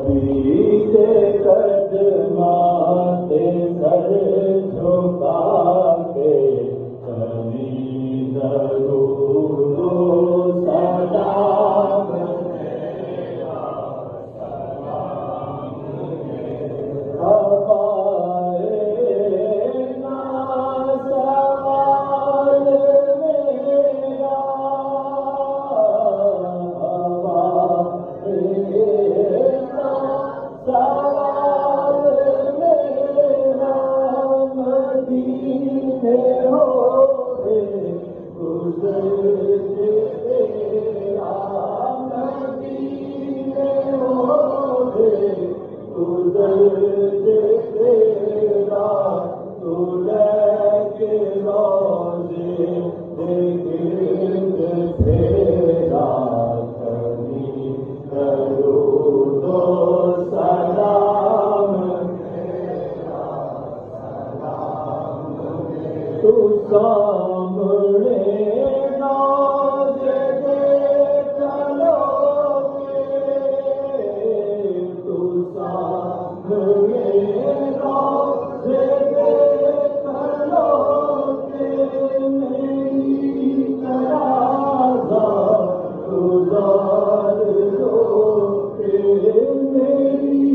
नबी के कदमाते सर झुका के कभी दरूदो सलाम मेरा सलाम हवाए ना सवाल मेरा हवाए ना सवाल मेरा मदीने हो गुजर तेरा मदीने हो गुजर तेरा तू लेके रोज़े गिर्द तेरा कभी दरूदो सलाम मेरा सलाम तू सामने नाज़ देख लोगे तू सामने नाज़ देख लोगे मेरी तराज़ा गुज़ार लोगे मेरी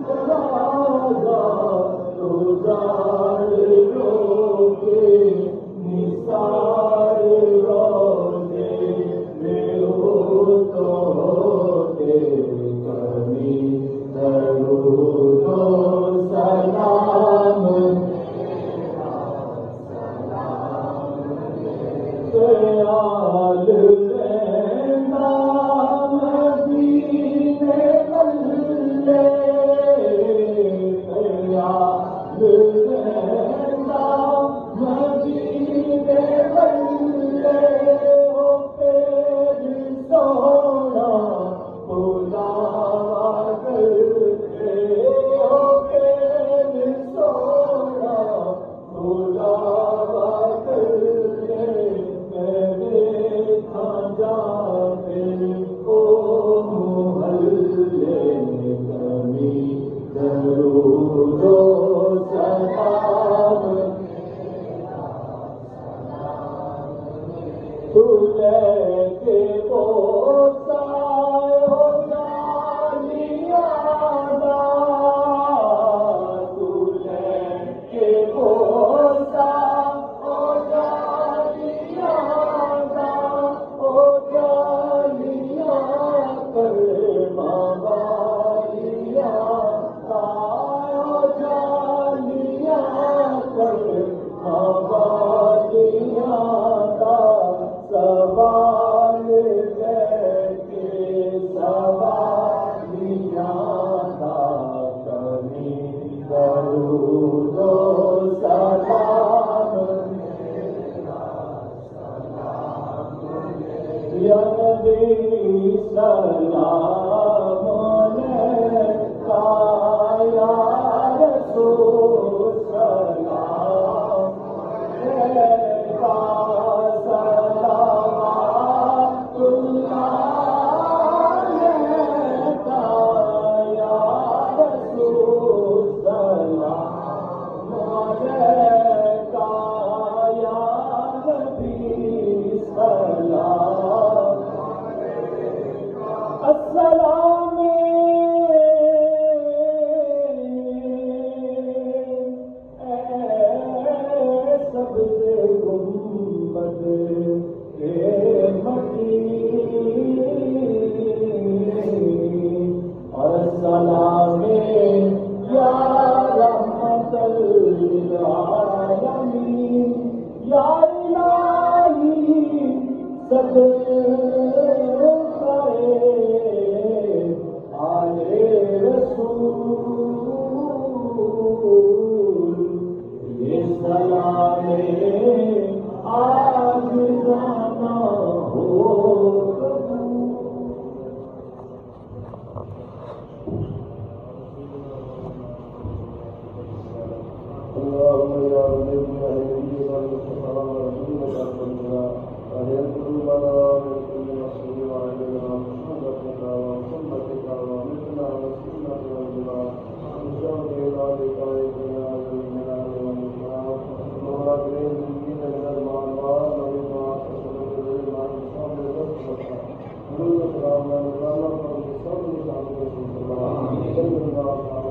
तराज़ा गुज़ार लोगे निसार रोज़े में हो तो होते कभी दरूदो सलाम मेरा सलाम ख्याल रहना मदीने वल्ले ख्याल रहना मदीने वल्ले हो फिर सोना बुलावा करके हो फिर सोना बुलावा करके मेरे था जाके ओ मोहल्ले कभी दरूदो सलाम तू लेके बोसाए हो जालिया तू लेके बोसा हो जालिया हो जालिया कर बाबालिया हो जालिया कर बाबालिया सवाल करके सवालिया कभी दरूदो सलाम मेरा सलाम या नबी सलाम अलैका या रसूल सलाम अलैका Allah, Allah, Allah, Allah, Allah, Allah, Allah, Allah, Allah,